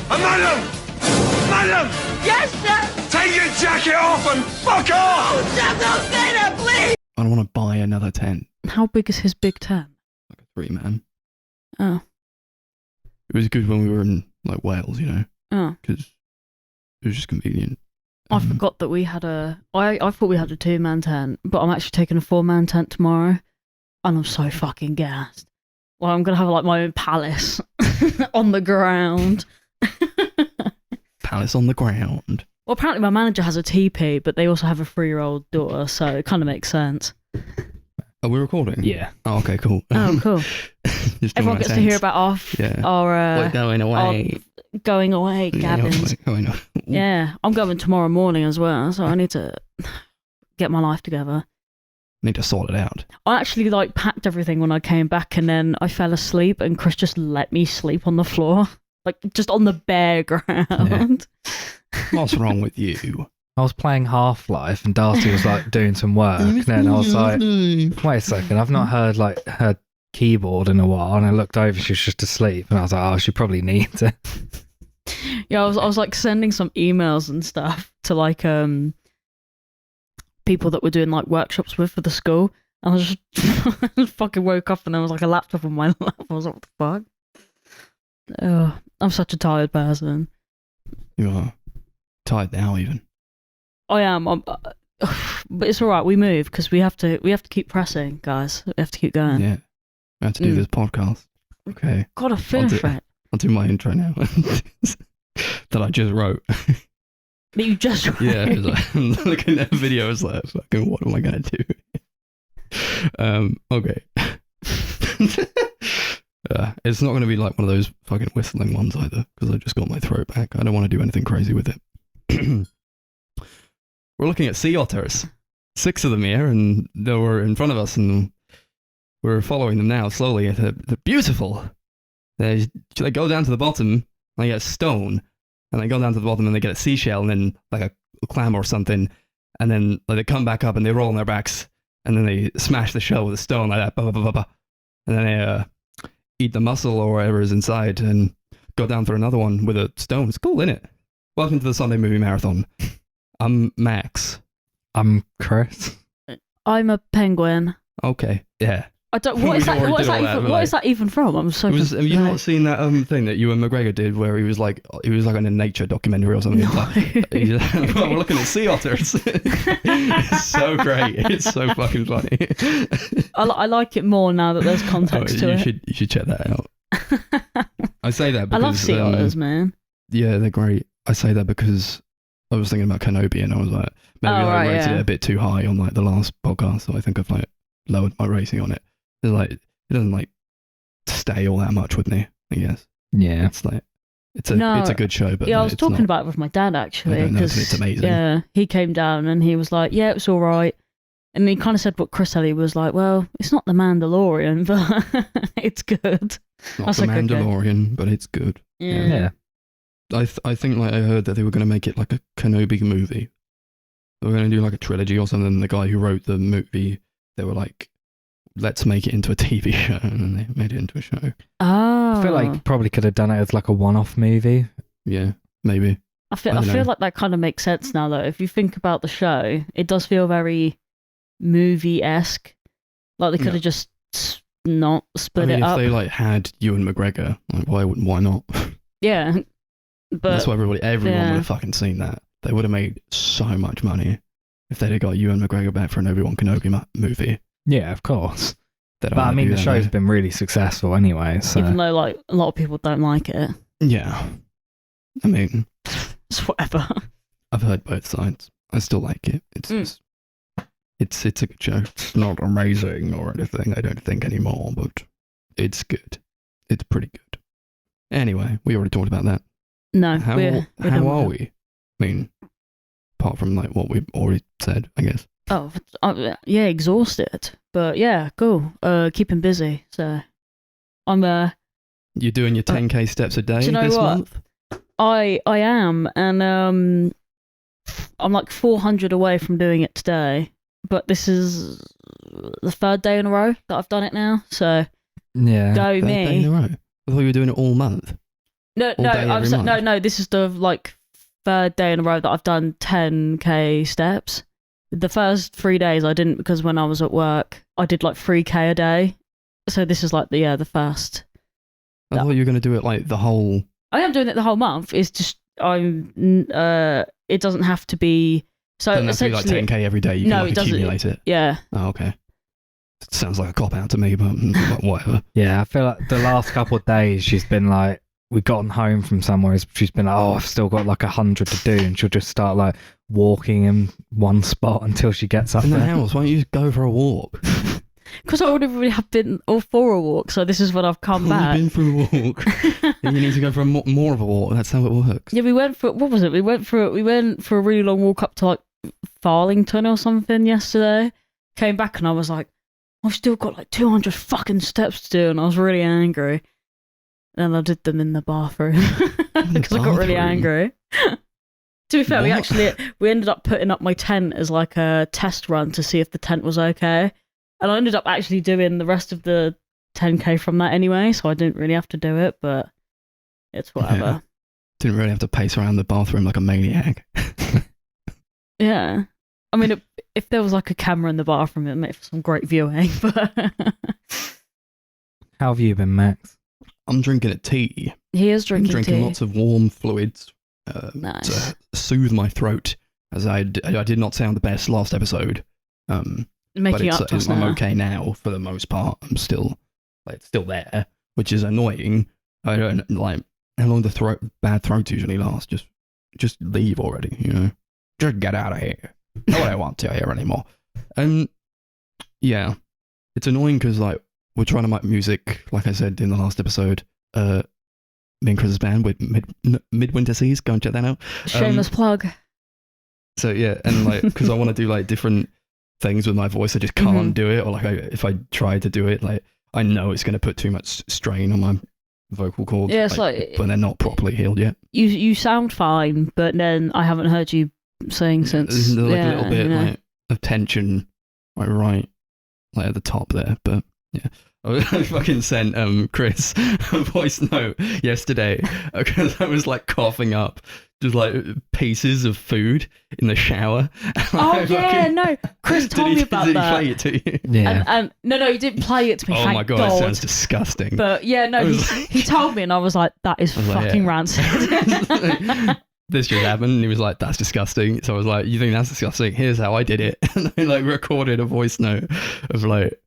Madam! Madam! Yes, sir! Take your jacket off and fuck off! Oh, sir, don't say that, please! I don't want to buy another tent. How big is his big tent? Like a 3-man. Oh. It was good when we were in like Wales, you know, Oh. because it was just convenient. I forgot that we had I thought we had a 2-man tent, but I'm actually taking a 4-man tent tomorrow, and I'm so fucking gassed. Well, I'm gonna have like my own palace on the ground. Palace on the ground. Well, apparently my manager has a teepee, but they also have a 3-year-old daughter, so it kind of makes sense. Are we recording? Yeah. Oh, okay, cool. Oh, cool. Everyone gets to hear about our we're going away. Going away, Gavin's. Going away. Yeah, I'm going tomorrow morning as well, so I need to get my life together. Need to sort it out. I actually like packed everything when I came back, and then I fell asleep, and Chris just let me sleep on the floor, like just on the bare ground. Yeah. What's wrong with you? I was playing Half-Life and Darcy was like doing some work, and then I was like, wait a second, I've not heard like her keyboard in a while, and I looked over, she was just asleep, and I was like, oh, she probably needs it. Yeah, I was like sending some emails and stuff to like people that were doing like workshops with for the school. And I was just fucking woke up and there was like a laptop on my lap. I was like, what the fuck? Oh, I'm such a tired person. You are tired now, even. I am. But it's all right. We move because we have to keep pressing, guys. We have to keep going. Yeah, we have to do this podcast. Okay. Gotta finish it. I'll do my intro now. That I just wrote. That you just wrote. Yeah, it was like, I'm looking at a video, I was like, fucking, what am I going to do? Okay. It's not going to be like one of those fucking whistling ones either, because I just got my throat back. I don't want to do anything crazy with it. We're looking at sea otters. 6 of them here, and they were in front of us, and we're following them now slowly. They're beautiful. They go down to the bottom, and they get a stone, and they go down to the bottom, and they get a seashell, and then like a clam or something, and then like, they come back up, and they roll on their backs, and then they smash the shell with a stone like that, bah, bah, bah, bah, bah. And then they eat the mussel or whatever is inside, and go down for another one with a stone. It's cool, isn't it? Welcome to the Sunday Movie Marathon. I'm Max. I'm Chris. I'm a penguin. Okay, yeah. I don't. What is that even from? I'm so. Have you not seen that thing that Ewan McGregor did, where he was like on a nature documentary or something? No. Well, we're looking at sea otters. It's so great. It's so fucking funny. I like it more now that there's context to it. You should check that out. I say that because I love sea otters, man. Yeah, they're great. I say that because I was thinking about Kenobi, and I was like, maybe I rated it a bit too high on like the last podcast, so I think I've like lowered my rating on it. It's like it doesn't like stay all that much with me, I guess. Yeah, it's like it's a good show, but yeah, I was talking about it with my dad actually because it's amazing. Yeah, he came down and he was like, "Yeah, it's all right," and he kind of said what Chris said. He was like, "Well, it's not the Mandalorian, but it's good." Not the Mandalorian, but it's good. Yeah. I think like I heard that they were going to make it like a Kenobi movie. They were going to do like a trilogy or something. And the guy who wrote the movie, they were like, let's make it into a TV show, and then they made it into a show. Oh. I feel like probably could have done it as like a one-off movie. Yeah, maybe. I feel like that kind of makes sense now, though. If you think about the show, it does feel very movie-esque. Like they could have just not split it up. If they like had Ewan McGregor, like why not? Yeah, but that's why everyone would have fucking seen that. They would have made so much money if they'd have got Ewan McGregor back for an Obi-Wan Kenobi movie. Yeah, of course. But I mean, the show's been really successful anyway. So. Even though like a lot of people don't like it. Yeah, I mean, it's whatever. I've heard both sides. I still like it. It's a good show. It's not amazing or anything, I don't think anymore, but it's good. It's pretty good. Anyway, we already talked about that. No, how are we? I mean, apart from like what we've already said, I guess. Oh, yeah, exhausted. But yeah, cool. Keeping busy. So I'm You're doing your 10k steps a day month? I am, and I'm like 400 away from doing it today. But this is the 3rd day in a row that I've done it now. So yeah, go me. Day in a row. I thought you were doing it all month. No, All no, day, every month? no. This is the like third day in a row that I've done 10k steps. The first 3 days I didn't because when I was at work I did like 3k a day. So this is like the first. I thought you were going to do it like the whole. I am doing it the whole month. It's just it doesn't have to be. So Doesn't have to be like essentially, 10k every day. You No, can it like doesn't. accumulate it. yeah. Oh, okay. Sounds like a cop out to me, but whatever. Yeah, I feel like the last couple of days she's been like, we've gotten home from somewhere, she's been like, oh, I've still got like 100 to do, and she'll just start like walking in one spot until she gets up In the there. house, why don't you just go for a walk? Because I would have really have been all for a walk. So this is when I've come We've back. been for a walk. And you need to go for more of a walk. That's how it works. Yeah, we went for what was it? We went for a really long walk up to like Farlington or something yesterday. Came back and I was like, I've still got like 200 fucking steps to do, and I was really angry. And I did them in the bathroom because I got really Bathroom? angry. To be fair, What? we ended up putting up my tent as like a test run to see if the tent was okay, and I ended up actually doing the rest of the 10k from that anyway, so I didn't really have to do it, but it's whatever. Yeah. Didn't really have to pace around the bathroom like a maniac. Yeah. I mean, if there was like a camera in the bathroom, it'd make for some great viewing, but How have you been, Max? I'm drinking a tea. he is I'm drinking drinking tea. lots of warm fluids Nice. to soothe my throat, as I did not sound the best last episode. But Making up to us I'm now. okay now for the most part. I'm still it's still there, which is annoying. I don't like how long the bad throats usually last. Just leave already, you know. Just get out of here. Not what I want to hear anymore. And yeah, it's annoying because like we're trying to make music, like I said in the last episode. Me and Chris's band with Midwinter Seas. Go and check that out. Shameless plug. So yeah, and like because I want to do like different things with my voice, I just can't Mhm. do it. Or like if I try to do it, like I know it's going to put too much strain on my vocal cords. Yeah, it's like when they're not properly healed yet. you sound fine, but then I haven't heard you sing since. There's like yeah, a little bit you know. like of tension, like right, like at the top there. But yeah, I fucking sent Chris a voice note yesterday because I was like coughing up just like pieces of food in the shower. Oh yeah, no, Chris told me about did that. he play it to you? Yeah. And no, he didn't play it to me. Oh thank my god, it sounds disgusting. But yeah, no, I was he told me, and I was like, "That is I was like, fucking yeah. rancid." This just happened, and he was like, "That's disgusting." So I was like, "You think that's disgusting? Here's how I did it." And I like recorded a voice note of like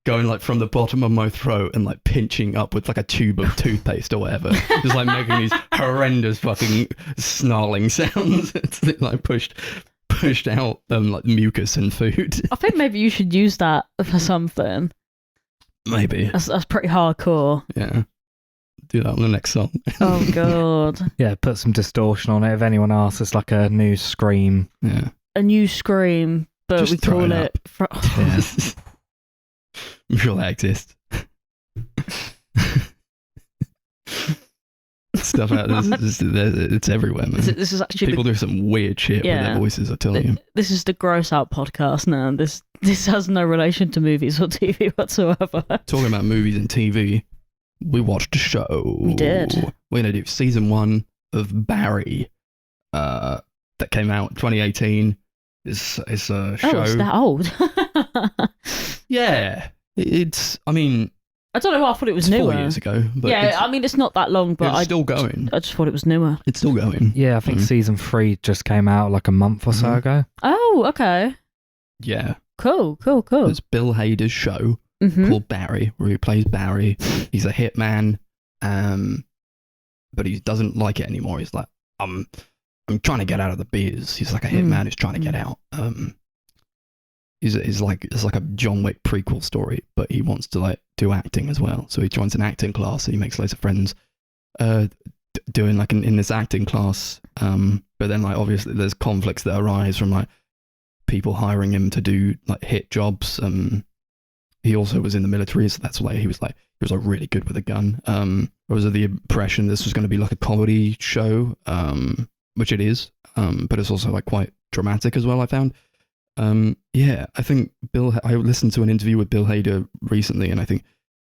going like from the bottom of my throat and like pinching up with like a tube of toothpaste or whatever, just like making these horrendous fucking snarling sounds. It's like pushed out like mucus and food. I think maybe you should use that for something. Maybe, That's pretty hardcore. yeah. Do that on the next song. Oh god, Yeah, put some distortion on it. If anyone asks, it's like a new Scream. Yeah. a new Scream, but Just we throw call it it. Yeah. I'm sure that exists. Stuff out it's everywhere, man. This is actually People do some weird shit with Yeah. their voices, I tell you. this is the gross out podcast now. This has no relation to movies or TV whatsoever. Talking about movies and TV, we watched a show. We did. We're going to do season 1 of Barry that came out in 2018. It's a show. Oh, it's that old. Yeah. It's, I mean, I don't know why I thought it was it's 4 newer. years ago. But Yeah, it's, I mean it's not that long, but it's I still going. just thought it was newer. It's still going. Yeah, I think season 3 just came out like a month or so Mhm. ago. Oh, okay. Yeah. Cool. It's Bill Hader's show Mm-hmm. called Barry, where he plays Barry. He's a hitman, but he doesn't like it anymore. He's like, I'm trying to get out of the biz. He's like a hitman who's trying to get out. He's like, it's like a John Wick prequel story, but he wants to like do acting as well. So he joins an acting class and he makes loads of friends doing like in this acting class. But then like obviously there's conflicts that arise from like people hiring him to do like hit jobs. He also was in the military, so that's why he was like really good with a gun. I was of the impression this was going to be like a comedy show, which it is, but it's also like quite dramatic as well, I found. Yeah, I think I listened to an interview with Bill Hader recently, and I think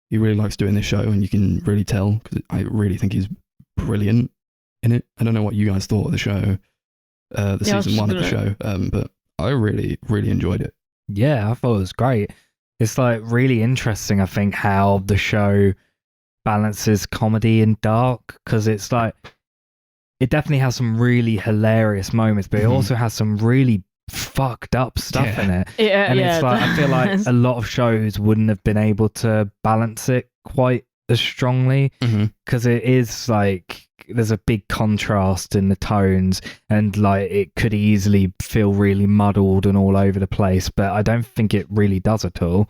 he really likes doing this show, and you can really tell because I really think he's brilliant in it. I don't know what you guys thought of the show, the season 1 of the show, but I really, really enjoyed it. Yeah, I thought it was great. It's like really interesting, I think, how the show balances comedy and dark, because it's like it definitely has some really hilarious moments, but it also has some really fucked up stuff in it. Yeah, and it's like I feel like a lot of shows wouldn't have been able to balance it quite as strongly, because it is like there's a big contrast in the tones, and like it could easily feel really muddled and all over the place, but I don't think it really does at all.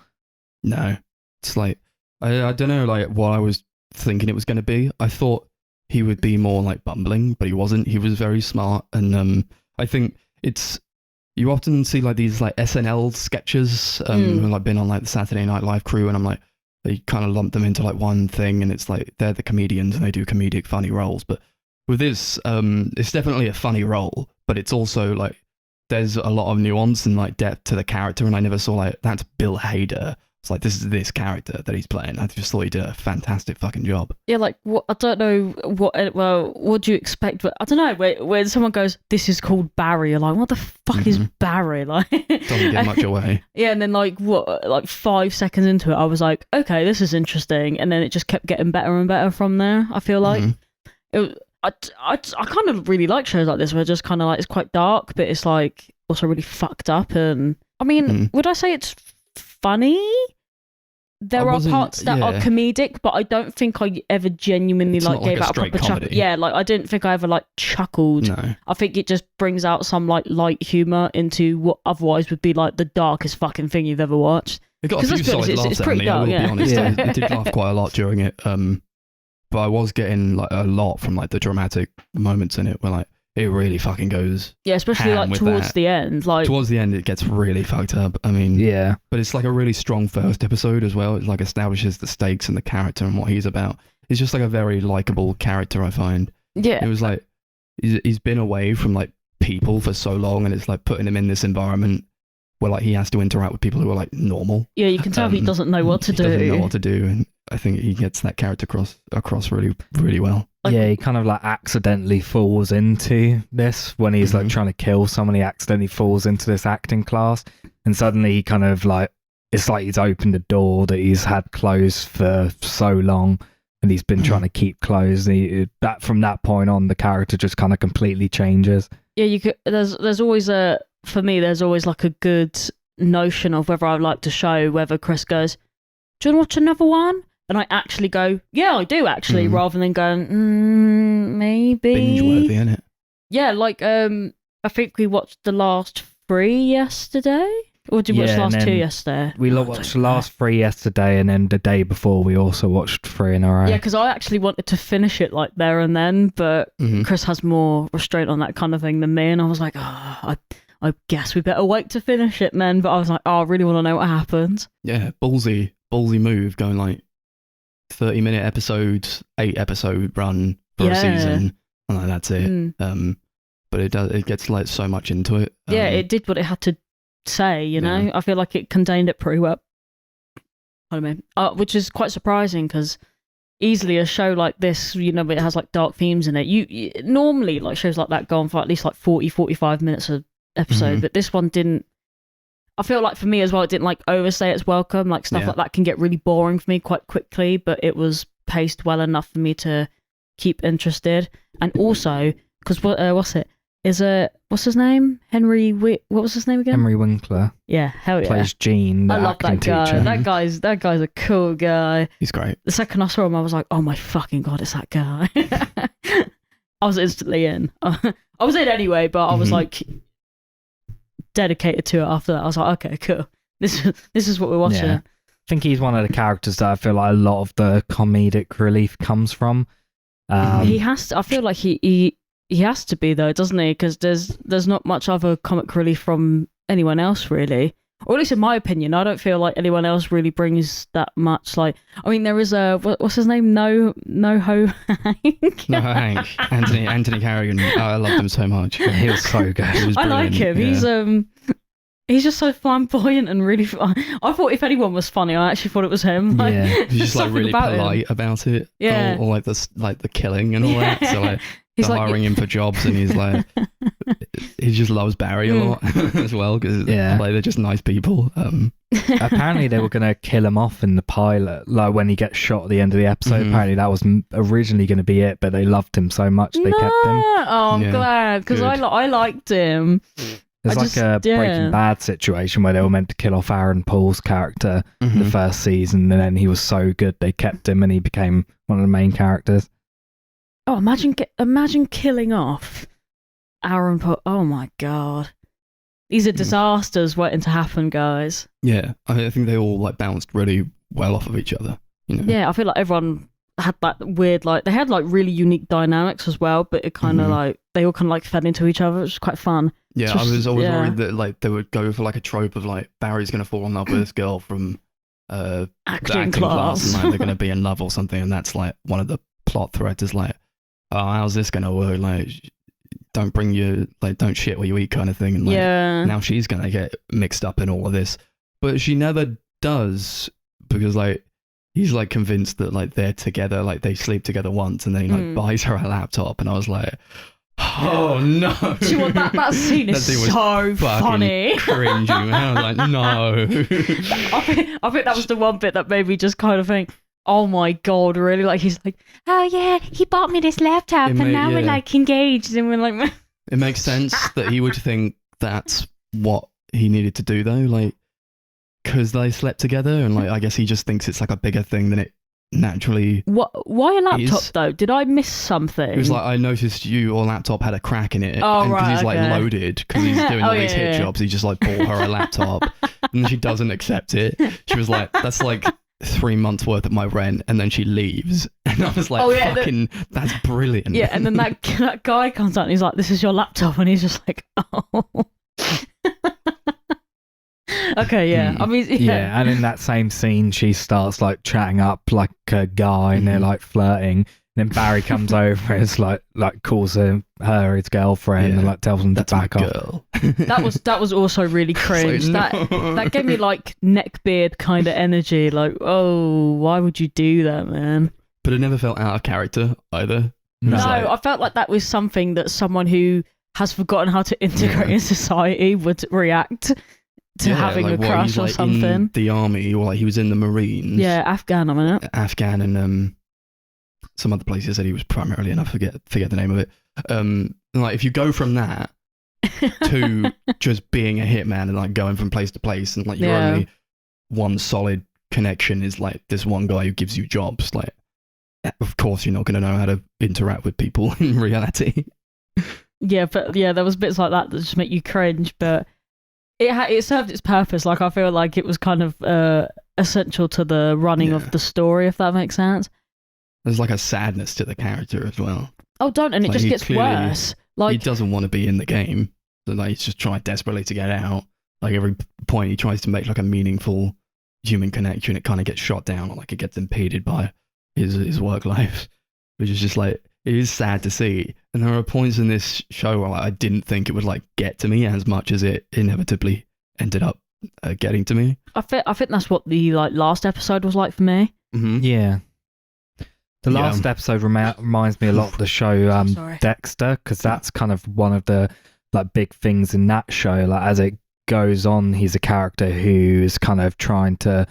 No, it's like I don't know, like what I was thinking it was going to be. I thought he would be more like bumbling, but he wasn't. He was very smart, and I think you often see like these like SNL sketches, who've like been on like the Saturday Night Live crew, and I'm like, they kind of lump them into like one thing, and it's like they're the comedians and they do comedic funny roles. But with this, it's definitely a funny role, but it's also like there's a lot of nuance and like depth to the character, and I never saw like that's Bill Hader. It's like, this is this character that he's playing. I just thought he did a fantastic fucking job. Yeah, like, what, I don't know what do you expect? But I don't know, when someone goes, this is called Barry, you're like, what the fuck is Barry? Like, doesn't give much away. Yeah, and then like 5 seconds into it, I was like, okay, this is interesting. And then it just kept getting better and better from there, I feel like. I kind of really like shows like this where just kind of like, it's quite dark, but it's like also really fucked up. And I mean, would I say it's funny? There are parts that are comedic, but I don't think I ever genuinely like gave out a proper chuckle. Yeah, like I didn't think I ever like chuckled. No. I think it just brings out some like light humor into what otherwise would be like the darkest fucking thing you've ever watched. It got a few solid laughs. It's pretty dark, I will be honest. I did laugh quite a lot during it. But I was getting like a lot from like the dramatic moments in it where like it really fucking goes. Yeah, especially like towards the end. Like towards the end, it gets really fucked up. I mean, yeah, but it's like a really strong first episode as well. It like establishes the stakes and the character and what he's about. He's just like a very likable character, I find. Yeah, it was like he's been away from like people for so long, and it's like putting him in this environment where like he has to interact with people who are like normal. Yeah, you can tell he doesn't know what to do. He doesn't know what to do, and I think he gets that character across really, really well. Like, yeah, he kind of like accidentally falls into this when he's like trying to kill someone. He accidentally falls into this acting class, and suddenly he kind of like, it's like he's opened a door that he's had closed for so long, and he's been trying to keep closed. That from that point on, the character just kind of completely changes. Yeah, you could. There's always for me, there's always like a good notion of whether I like to show, whether Chris goes, do you want to watch another one? And I actually go, yeah, I do actually, rather than going, maybe. Binge-worthy, isn't it? Yeah, like, I think we watched the last 3 yesterday. Or did we watch the last 2 yesterday? We watched the last 3 yesterday, and then the day before we also watched 3 in a row. Yeah, because I actually wanted to finish it like there and then, but Chris has more restraint on that kind of thing than me, and I was like, I guess we better wait to finish it then. But I was like, I really want to know what happens. Yeah, ballsy move, going like 30-minute episodes, 8-episode run for a season, and like, that's it. But it gets like so much into it. Yeah, it did what it had to say, you know. I feel like it contained it pretty well. I mean, which is quite surprising, because easily a show like this, you know, it has like dark themes in it. You normally like shows like that go on for at least like 40-45 minutes a episode, but this one didn't. I feel like for me as well, it didn't like overstay its welcome. Like stuff like that can get really boring for me quite quickly, but it was paced well enough for me to keep interested. And also, because what's his name? What was his name again? Henry Winkler. Yeah, hell yeah. Plays Gene, the I love that guy. teacher. That guy's a cool guy. He's great. The second I saw him, I was like, oh my fucking god, it's that guy. I was instantly in. I was in anyway, but I was like dedicated to it after that. I was like, okay, cool. This is what we're watching. Yeah. I think he's one of the characters that I feel like a lot of the comedic relief comes from. He has to. I feel like he has to be though, doesn't he? Because there's not much other comic relief from anyone else really, or at least in my opinion. I don't feel like anyone else really brings that much. Like, I mean, there is what's his name? No Hank. No Hank. Anthony Carrigan. I loved him so much. He was so good. He was I like him. Yeah. He's just so flamboyant and really. I thought if anyone was funny, I actually thought it was him. Like, Yeah. He's just like something really about him. polite about it. Yeah. Or like the killing and all that. So like He's they're like- hiring him for jobs, and he's like, he just loves Barry a lot as well, because Yeah. like they're just nice people. Apparently they were going to kill him off in the pilot, like when he gets shot at the end of the episode. Mhm. Apparently that was originally going to be it, but they loved him so much they kept him. Oh, I'm Yeah, glad because good. I liked him. There's I like just- a yeah. Breaking Bad situation where they were meant to kill off Aaron Paul's character in Mhm. the first season, and then he was so good they kept him and he became one of the main characters. Oh, imagine killing off Aaron Paul. Oh my god, these are disasters waiting to happen, guys. Yeah, I think they all like bounced really well off of each other. You know? Yeah, I feel like everyone had that weird, like they had like really unique dynamics as well, but it kind of Mhm. like they all kind of like fed into each other, which was quite fun. Yeah, Just- I was always yeah. worried that like they would go for like a trope of like Barry's gonna fall in love with this girl from the Acting class. and like they're gonna be in love or something, and that's like one of the plot threads is like, oh, how's this gonna work? Like, don't don't shit where you eat kind of thing, and like Yeah, now she's gonna get mixed up in all of this, but she never does, because like he's like convinced that like they're together, like they sleep together once, and then he like buys her a laptop, and I was like, oh no. do you want that scene That is scene was so fucking funny. cringy, man. I was like, no. I think that was the one bit that made me just kind of think, oh my god, really? Like he's like, oh yeah, he bought me this laptop, It and may- now we're yeah. like engaged, and we're like, It makes sense that he would think that's what he needed to do, though, like, because they slept together, and like I guess he just thinks it's like a bigger thing than it naturally. what? Why a laptop Is- though? Did I miss something? It was like, I noticed your laptop had a crack in it, Oh, and because right, he's like okay. loaded, because he's doing all Oh, these yeah, hit yeah. jobs, he just like bought her a laptop, and she doesn't accept it. She was like, that's like 3 months worth of my rent, and then she leaves, and I was like, Oh, yeah, fucking, that's brilliant. yeah, and then that guy comes out and he's like, "This is your laptop," and he's just like, "Oh." Okay, yeah. I mean, Yeah, and in that same scene, she starts like chatting up like a guy, and they're Mhm. like flirting. And then Barry comes over and it's like calls her his girlfriend, and Yeah. like tells him to That's my back off. girl. that was also really cringe. Like, That no. that gave me like neckbeard kind of energy. Like, oh, why would you do that, man? But it never felt out of character either. No. It's No, like- I felt like that was something that someone who has forgotten how to integrate Yeah. in society would react to Yeah, having like, a what, crush he's, or like, something. in the army, or like he was in the Marines. Yeah, Afghan, I'm in it. Afghan, and some other places that he was primarily in. I forget the name of it. Like if you go from that to just being a hitman and like going from place to place, and like your Yeah. only one solid connection is like this one guy who gives you jobs, like of course you're not going to know how to interact with people in reality. Yeah, but yeah, there was bits like that just make you cringe, but it served its purpose. Like I feel like it was kind of essential to the running Yeah. of the story, if that makes sense. There's like a sadness to the character as well. Oh, don't, and it Like, just he gets clearly- worse. He Like, doesn't want to be in the game, so like he's just trying desperately to get out. Like every point he tries to make like a meaningful human connection, it kind of gets shot down, or like it gets impeded by his work life, which is just like, it is sad to see. And there are points in this show where like, I didn't think it would like get to me as much as it inevitably ended up getting to me. I think that's what the like last episode was like for me. Mm-hmm. Yeah. The Yeah. last episode reminds me a lot of the show Sorry. Dexter, because that's kind of one of the like big things in that show. Like as it goes on, he's a character who is kind of trying to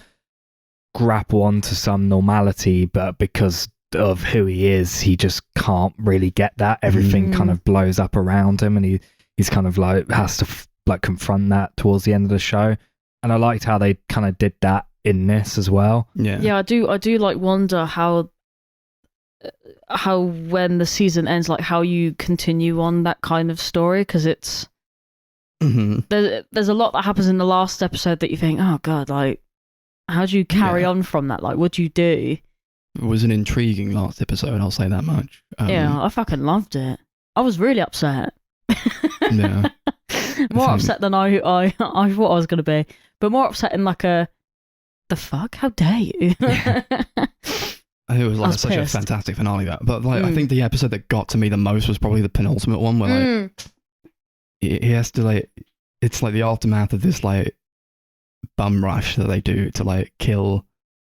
grapple onto some normality, but because of who he is, he just can't really get that. Everything kind of blows up around him, and he's kind of like has to like confront that towards the end of the show. And I liked how they kind of did that in this as well. Yeah. Yeah, I do like wonder how when the season ends, like how you continue on that kind of story, because it's Mm-hmm. there's a lot that happens in the last episode that you think, oh god, like how do you carry Yeah. on from that? Like, what do you do? It was an intriguing last episode, I'll say that much. Yeah, I fucking loved it. I was really upset. Yeah. More think- upset than I thought I was going to be, but more upset in like a the fuck? How dare you? Yeah. I think it was I like was such pissed. a fantastic finale, that. But like, I Mm. think the episode that got to me the most was probably the penultimate one, where like Mm. he has to like it's like the aftermath of this like bum rush that they do to like kill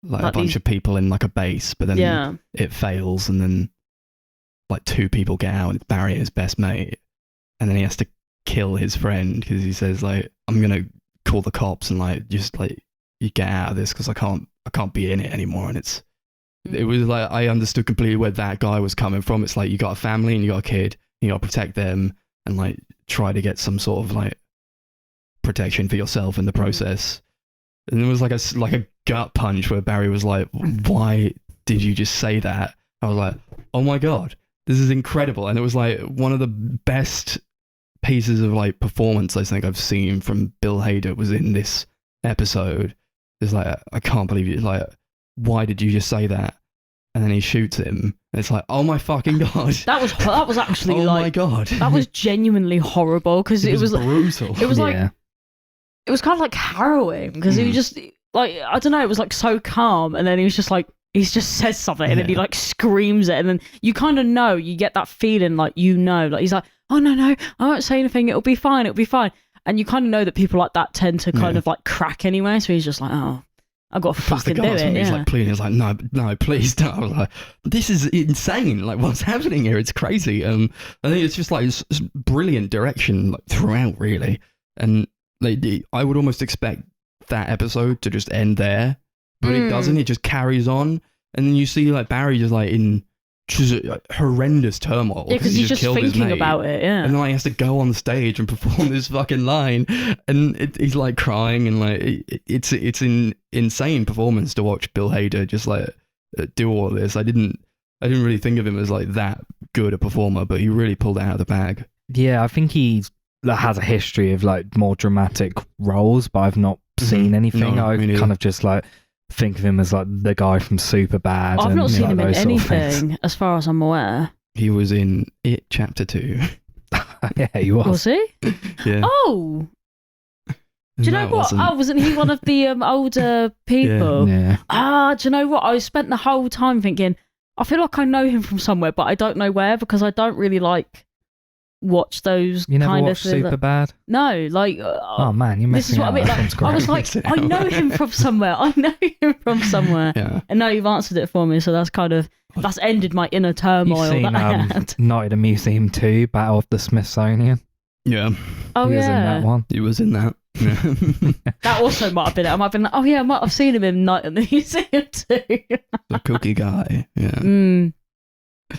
like a bunch of people in like a base, but then it fails, and then like 2 people get out, and it's Barry, his best mate, and then he has to kill his friend because he says like, I'm gonna call the cops and like just like you get out of this because I can't be in it anymore. And it was like I understood completely where that guy was coming from. It's like you got a family and you got a kid, you got to protect them and like try to get some sort of like protection for yourself in the process. And it was like a gut punch where Barry was like, why did you just say that? I was like, oh my god, this is incredible. And it was like one of the best pieces of like performance I think I've seen from Bill Hader was in this episode. It's like, I can't believe it. Like, why did you just say that? And then he shoots him. And it's like, oh my fucking god. That was actually oh like, my god. That was genuinely horrible because it was brutal. It was like, it was kind of like harrowing because he was just like, I don't know, it was like so calm, and then he was just like, he just says something and then he like screams it, and then you kind of know, you get that feeling like, you know, like he's like, oh no, I won't say anything, it'll be fine. And you kind of know that people like that tend to kind of like crack anyway, so he's just like, oh, I've got to fucking do it. He's like pleading, he's like, no, please don't. I was like, this is insane. Like, what's happening here? It's crazy. I think it's just like it's brilliant direction like throughout, really. And like, I would almost expect that episode to just end there, but it doesn't. It just carries on, and then you see like Barry just like in just horrendous turmoil. Yeah, because he's just thinking about it. Yeah, and then like, he has to go on stage and perform this fucking line, and he's like crying, and like it's an insane performance to watch Bill Hader just like do all of this. I didn't really think of him as like that good a performer, but he really pulled it out of the bag. Yeah, I think he has a history of like more dramatic roles, but I've not seen anything. No, I kind of just like think of him as like the guy from Superbad. I've not seen him in anything, as far as I'm aware. He was in It Chapter 2. Yeah, he was. Was he? Yeah. Oh, do you know what? Oh, wasn't he one of the older people? Yeah. Do you know what? I spent the whole time thinking, I feel like I know him from somewhere, but I don't know where because I don't really like watch those you never kind watched of Superbad? No, like oh man, you're this is missing what out. I mean. Like, I was like, I know him from somewhere. Yeah. And now you've answered it for me, so that's ended my inner turmoil You've seen, that I had. Night at the Museum 2, Battle of the Smithsonian. Yeah. Oh he yeah, was in that one. He was in that. Yeah. That also might have been it. I might have been like, oh yeah, I might have seen him in Night at the Museum too. The cookie guy. Yeah.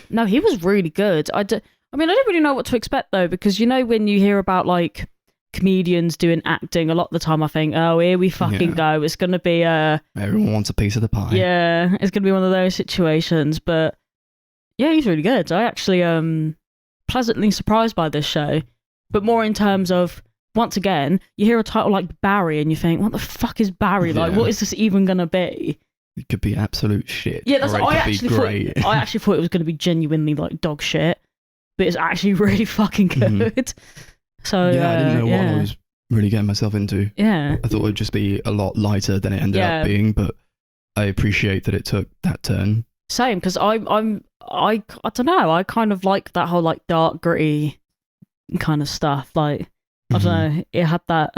No, he was really good. I don't really know what to expect though, because you know when you hear about like comedians doing acting, a lot of the time I think, oh, here we fucking go. It's gonna be everyone wants a piece of the pie. Yeah, it's gonna be one of those situations. But yeah, he's really good. I actually pleasantly surprised by this show, but more in terms of, once again, you hear a title like Barry and you think, what the fuck is Barry? Like, what is this even gonna be? It could be absolute shit. Yeah, that's or it I could actually be great. thought. I actually thought it was going to be genuinely like dog shit, but it's actually really fucking good. So yeah, I didn't know what I was really getting myself into. Yeah, I thought it would just be a lot lighter than it ended up being, but I appreciate that it took that turn. Same, because I don't know. I kind of like that whole like dark, gritty kind of stuff. Like I don't know. It had that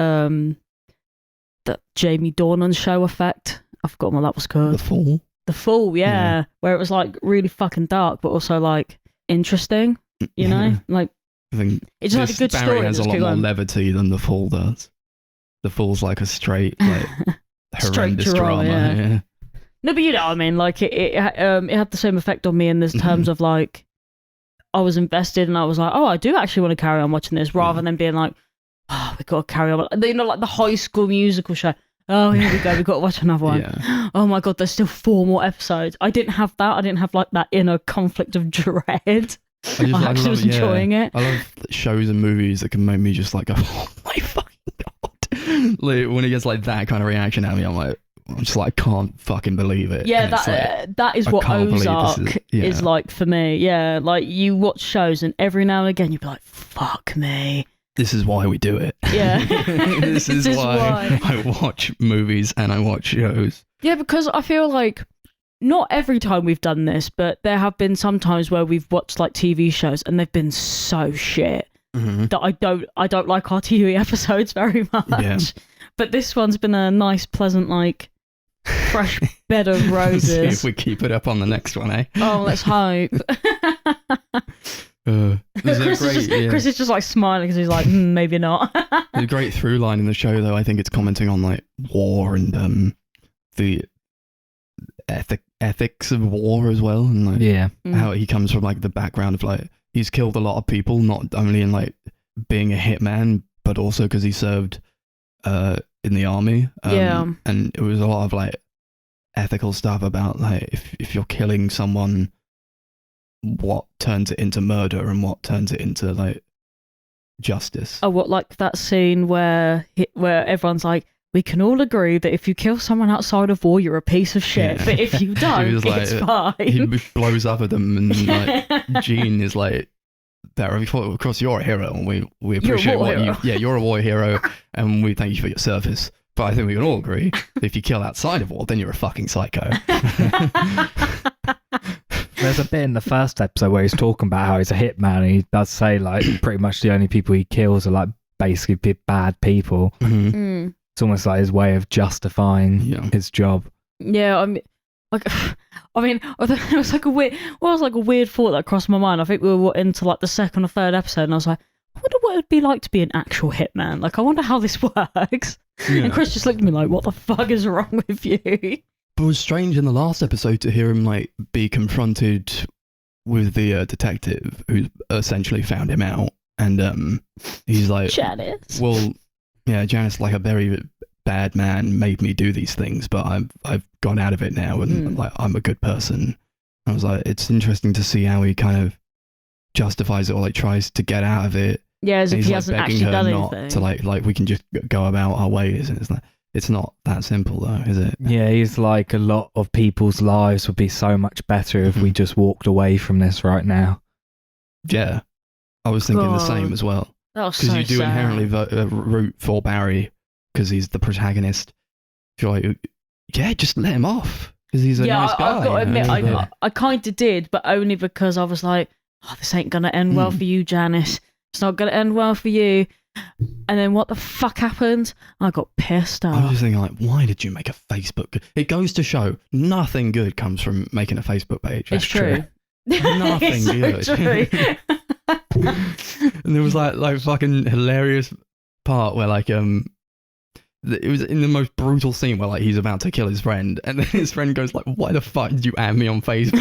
that Jamie Dornan show effect. I forgot what that was called. The Fall, yeah. Where it was like really fucking dark, but also like interesting, you know? Like, I think it just had a good Barry story. has a lot more levity than The Fall does. The Fall's like a straight, like, horrendous drama. Yeah. No, but you know what I mean? Like, it had the same effect on me in this terms of like, I was invested and I was like, oh, I do actually want to carry on watching this, rather than being like, oh, we've got to carry on. You know, like the High School Musical show. Oh, here we go. We've got to watch another one. Yeah. Oh my God, there's still 4 more episodes. I didn't have that. I didn't have like that inner conflict of dread. I actually was enjoying it. I love shows and movies that can make me just like go, oh my fucking God. Like, when it gets like that kind of reaction at me, I'm just like, I can't fucking believe it. Yeah, that is what Ozark is like for me. Yeah, like you watch shows and every now and again you'd be like, fuck me. This is why we do it. Yeah. This is why I watch movies and I watch shows. Yeah, because I feel like not every time we've done this, but there have been some times where we've watched like TV shows and they've been so shit. Mhm. that I don't like our TV episodes very much. Yeah. But this one's been a nice, pleasant, like fresh bed of See if roses. we keep it up on the next one, eh? Oh, let's hope. There's Chris is just like smiling because he's like, maybe not. There's a great through line in the show, though. I think it's commenting on like war and the ethics of war as well, and like Yeah. how he comes from like the background of like he's killed a lot of people, not only in like being a hitman, but also because he served in the army. Yeah. And it was a lot of like ethical stuff about like if you're killing someone, what turns it into murder and what turns it into like justice. Oh, what, like that scene where everyone's like, we can all agree that if you kill someone outside of war, you're a piece of shit. Yeah. But if you don't, was like- it's fine. He blows up at them, and like Gene is like, "There, of course you're a hero, and we appreciate war what hero." you. Yeah, you're a war hero, and we thank you for your service. But I think we can all agree that if you kill outside of war, then you're a fucking psycho." There's a bit in the first episode where he's talking about how he's a hitman, and he does say like pretty much the only people he kills are like basically bad people. Mhm. Mm. It's almost like his way of justifying Yeah. his job. Yeah, it was like a weird thought that crossed my mind. I think we were into like the second or third episode, and I was like, I wonder what it'd be like to be an actual hitman. Like, I wonder how this works. Yeah. And Chris just looked at me like, what the fuck is wrong with you? But it was strange in the last episode to hear him like be confronted with the detective who essentially found him out, and he's like, Janice. "Well, yeah, Janice, like a very bad man, made me do these things, but I've gone out of it now, and like I'm a good person." I was like, it's interesting to see how he kind of justifies it or like tries to get out of it. Yeah, as And if he's he like hasn't begging actually her done not anything. to like we can just go about our ways, and it's like it's not that simple though, is it? Yeah, he's like, a lot of people's lives would be so much better if we just walked away from this right now. Yeah, I was thinking the God. same as well. That was Because so you do sad. inherently root for Barry because he's the protagonist. You're like, yeah, just let him off because he's a nice guy. I've got to you admit, know, I kind of did, but only because I was like, oh, this ain't going to end well for you, Janice. It's not going to end well for you. And then what the fuck happened? I got pissed I was off. just thinking, like, why did you make a Facebook? It goes to show nothing good comes from making a Facebook page. It's That's true. Nothing It's so good. true. And there was like fucking hilarious part where like it was in the most brutal scene where like he's about to kill his friend, and then his friend goes like, "Why the fuck did you add me on Facebook?"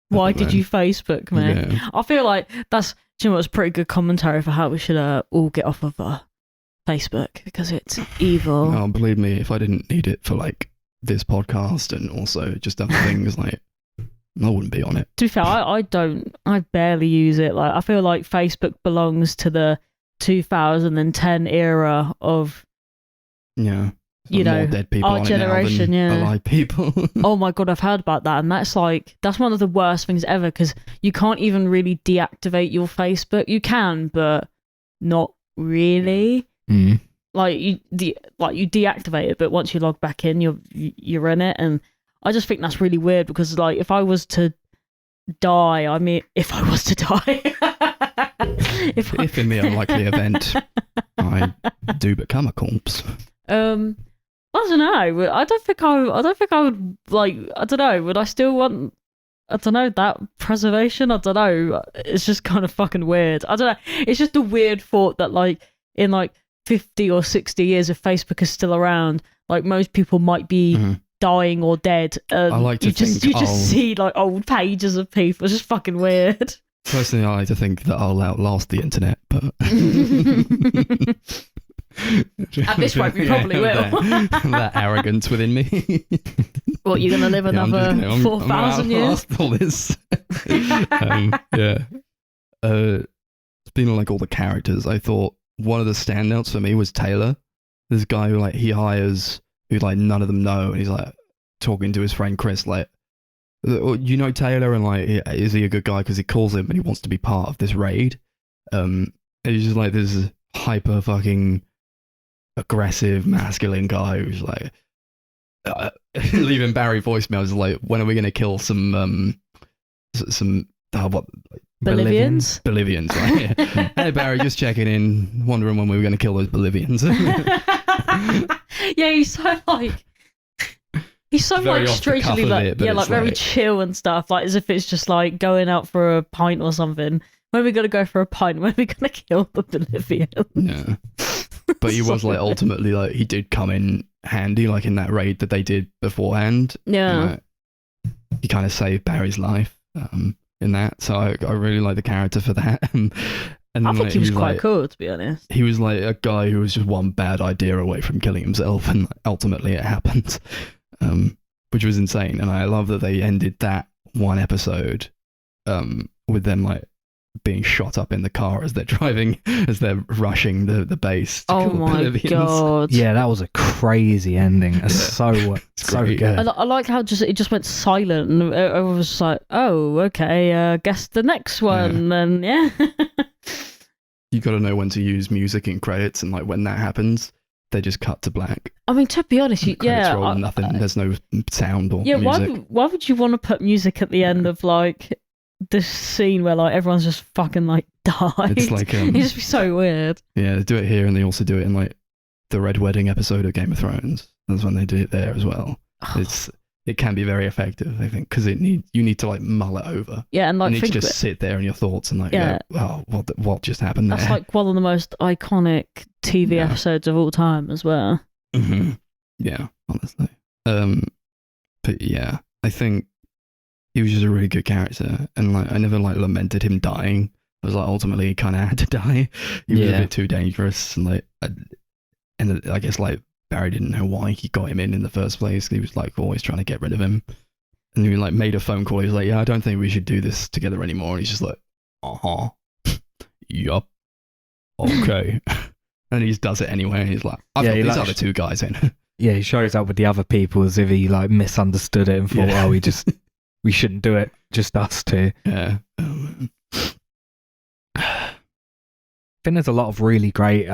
Why did you Facebook me? Yeah. I feel like that's, do you know what, it's pretty good commentary for how we should all get off of Facebook, because it's evil. Oh, believe me, if I didn't need it for like this podcast and also just other things, like I wouldn't be on it. To be fair, I barely use it. Like, I feel like Facebook belongs to the 2010 era of, Yeah. you More know, dead people our on generation, it now than yeah. alive people. oh my God, I've heard about that. And that's one of the worst things ever, because you can't even really deactivate your Facebook. You can, but not really. Mm. Like you deactivate it, but once you log back in, you're in it. And I just think that's really weird, because like if I was to die, If in the unlikely event I do become a corpse. I don't know. I don't think I would, like, I don't know. Would I still want, I don't know, that preservation? I don't know. It's just kind of fucking weird. I don't know. It's just a weird thought that like in like 50 or 60 years, if Facebook is still around, like most people might be dying or dead. I like to you just see like old pages of people. It's just fucking weird. Personally, I like to think that I'll outlast the internet, but At this rate, we probably will. That arrogance within me. What, you're gonna live another I'm 4,000 years? outlast all this. Yeah. Speaking of like all the characters, I thought one of the standouts for me was Taylor. This guy who like he hires, who like none of them know, and he's like talking to his friend Chris, like, you know Taylor, and like, is he a good guy? Because he calls him and he wants to be part of this raid. And he's just like this hyper fucking aggressive masculine guy who's like leaving Barry voicemails like, when are we gonna kill some what Bolivians. Bolivians, right? Yeah. Hey Barry, just checking in, wondering when we were going to kill those Bolivians. Yeah, he's so like. He's so Very like off the cuff strangely of like it, but yeah, it's like very like- chill and stuff, like as if it's just like going out for a pint or something. When are we gonna go for a pint? When are we gonna kill the Bolivians? Yeah. But he was like ultimately like he did come in handy, like in that raid that they did beforehand. Yeah. Like, he kind of saved Barry's life in that. So I really like the character for that. And then, I think like, he was he's quite like, cool, to be honest. He was like a guy who was just one bad idea away from killing himself, and ultimately it happened, which was insane. And I love that they ended that one episode with them like being shot up in the car as they're driving, as they're rushing the base to Oh kill the my Bolivians. god! Yeah, that was a crazy ending. It's so great. good. I like how it just went silent, and I was just like, oh, okay, guess the next one, and yeah. You got to know when to use music in credits, and like when that happens, they just cut to black. I mean, to be honest, Credits roll, nothing. There's no sound or yeah. music. Why would you want to put music at the end of like this scene where like everyone's just fucking like died? It's like It'd just be so weird. yeah, they do it here, and they also do it in like the Red Wedding episode of Game of Thrones. That's when they do it there as well. It can be very effective, I think, because you need to like mull it over. Yeah, and like you need to think just sit there in your thoughts and like, Yeah. go, oh, what just happened there? that's like one of the most iconic TV Yeah. episodes of all time as well. hmm Yeah, honestly. But yeah, I think he was just a really good character, and like I never like lamented him dying. I was like, ultimately, he kind of had to die. He was a Yeah. bit too dangerous, and like, and I guess like Barry didn't know why he got him in the first place. He was like always trying to get rid of him, and he like made a phone call. He was like, "Yeah, I don't think we should do this together anymore." And he's just like, yup, okay. And he just does it anyway. And he's like, I've Yeah, got he these like- other two guys in. Yeah, he shows up with the other people as if he like misunderstood it and thought, Yeah. oh, we shouldn't do it, just us two. Yeah. I think there's a lot of really great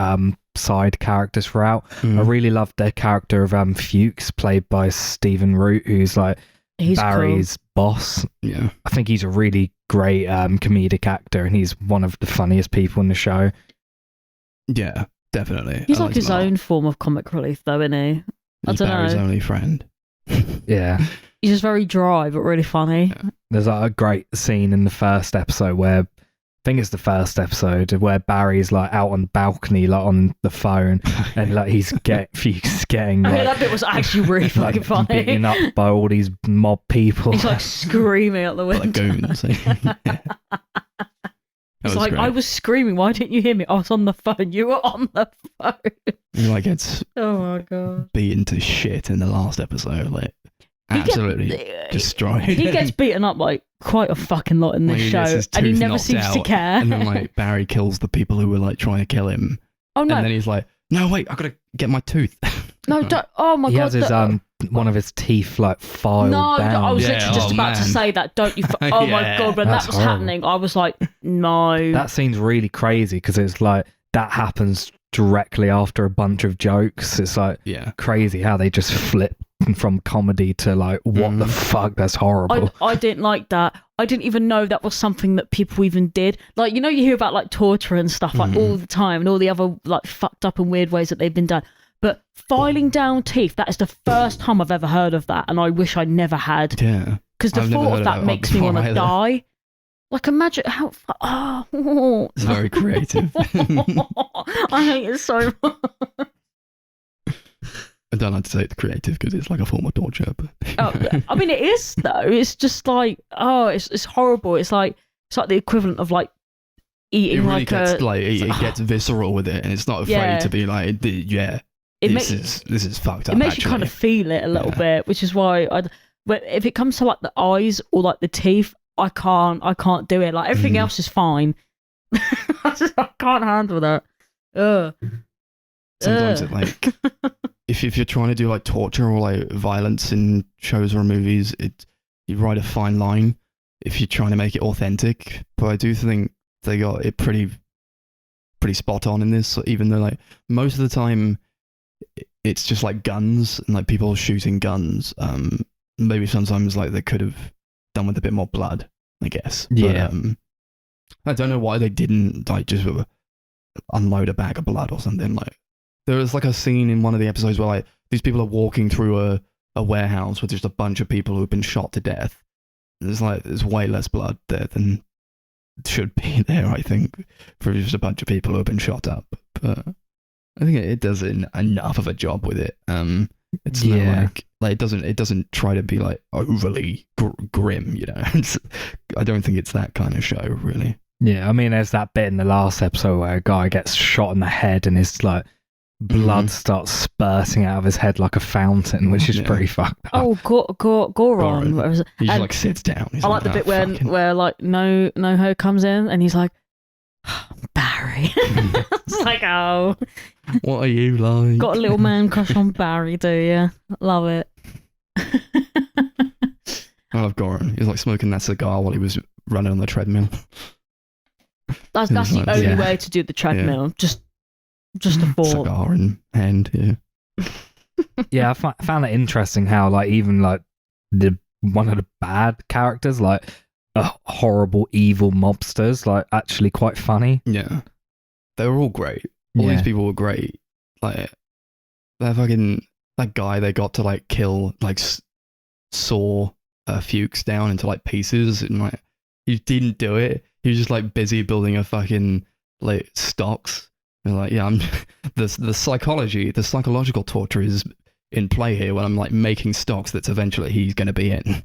side characters throughout. I really loved their character of Fuchs, played by Stephen Root, who's like He's Barry's boss. Yeah. I think he's a really great comedic actor, and he's one of the funniest people in the show. Yeah, definitely. cool. He's I like his him a lot. own form of comic relief, though, isn't he? I He's don't Barry's know. only friend. Yeah. He's just very dry, but really funny. Yeah. There's like, a great scene in the first episode where, I think it's the first episode, where Barry's like out on the balcony, like on the phone, and like Fuchs getting I mean, like, that bit was actually really fucking like funny. beaten up by all these mob people. He's like screaming out the window. Like goons. He's like, I was screaming. Why didn't you hear me? I was on the phone. You were on the phone. He like gets Oh my god. beaten to shit in the last episode. Like absolutely destroyed. He gets beaten up like quite a fucking lot in this Like, he show, gets his and he tooth never knocked seems to out, care. And then like Barry kills the people who were like trying to kill him. oh no, And then he's like, no, wait, I gotta get my tooth. no, don't. Oh my he god. has his one of his teeth like filed no, down. I was Yeah, literally just oh, about to man. say that. Don't you? Oh my Yeah, god, when that's that was horrible. happening, I was like, no. That scene's really crazy because it's like that happens directly after a bunch of jokes. It's like Yeah. crazy how they just flip from comedy to like, what the fuck? That's horrible. I didn't like that. I didn't even know that was something that people even did. Like, you know, you hear about like torture and stuff like all the time, and all the other like fucked up and weird ways that they've been done. But filing down teeth, that is the first time I've ever heard of that, and I wish I never had. Yeah. Because the I've never thought heard of of that that makes me before want to either. die. Like, imagine how. Oh, It's very creative. I hate it so much. I don't like to say it's creative because it's like a form of torture. But Oh, I mean, it is though. It's just like, oh, it's horrible. It's like the equivalent of like it eating really like gets a. like it gets visceral with it, and it's not afraid Yeah. to be like, yeah, It this makes is fucked up. it makes you kind of feel it a little Yeah. bit, which is why but if it comes to like the eyes or like the teeth, I can't do it. Like everything else is fine. I can't handle that. Ugh. Sometimes Ugh. it like if you're trying to do like torture or like violence in shows or movies, you write a fine line if you're trying to make it authentic. But I do think they got it pretty spot on in this, even though like most of the time it's just like guns and like people shooting guns. Maybe sometimes like they could have done with a bit more blood. I guess. Yeah. But, I don't know why they didn't like just unload a bag of blood or something. Like there was like a scene in one of the episodes where like these people are walking through a warehouse with just a bunch of people who've been shot to death. There's way less blood there than should be there, I think, for just a bunch of people who have been shot up. But I think it does enough of a job with it. It's not like it doesn't try to be like overly grim, you know. I don't think it's that kind of show, really. Yeah, I mean, there's that bit in the last episode where a guy gets shot in the head and his like blood starts spurting out of his head like a fountain, which is pretty fucked up. Oh, Goron. What was it? He just like sits down. I like the bit where like No-Ho comes in and he's like, Barry. It's like, oh, what are you like? got a little man crush on Barry, do you? Love it. I love Goron. He was like smoking that cigar while he was running on the treadmill. That's the only way to do the treadmill. Just a thought. Cigar in hand, yeah. Yeah, I found it interesting how like even like one of the bad characters, like horrible evil mobsters, like actually quite funny. Yeah, they were all great. All these people were great. Like that guy they got to like kill, like saw Fuchs down into like pieces, and like he didn't do it. He was just like busy building a fucking like stocks. And like, yeah, I'm the psychological torture is in play here when I'm like making stocks that's eventually he's going to be in.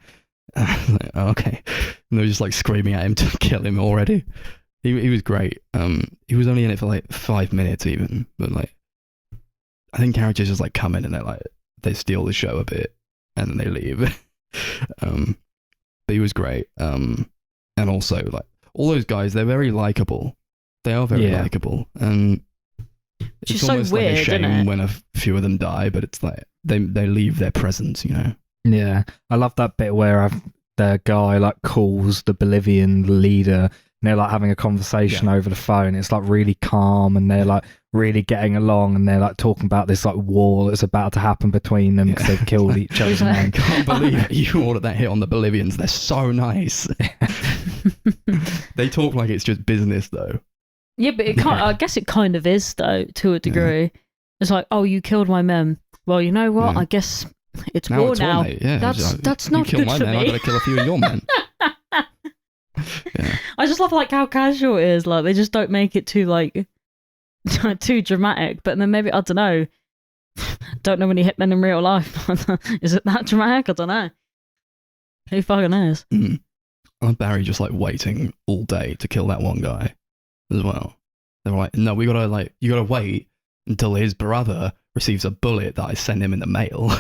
Like, okay, and they're just like screaming at him to kill him already. He was great. He was only in it for like 5 minutes even, but like I think characters just like come in and they steal the show a bit and then they leave. But he was great. And also like all those guys, they're very likable. They are very likable, and it's just almost so weird, like a shame isn't it? when a few of them die, but it's like they leave their presence, you know. Yeah, I love that bit where the guy like calls the Bolivian leader and they're like having a conversation over the phone. It's like really calm and they're like really getting along and they're like talking about this like war that's about to happen between them because they've killed each other. I can't believe you ordered that hit on the Bolivians. They're so nice. They talk like it's just business though. Yeah, but I guess it kind of is though, to a degree. Yeah. It's like, oh, you killed my mem. Well, you know what? Yeah. I guess it's war now. War, yeah, that's not good for me. I gotta kill a few of your men. Yeah. I just love like how casual it is. Like they just don't make it too like too dramatic. But then maybe I don't know. Don't know any hitmen in real life. Is it that dramatic? I don't know. Who fucking knows? Barry just like waiting all day to kill that one guy as well. They were like, no, you gotta wait until his brother receives a bullet that I send him in the mail.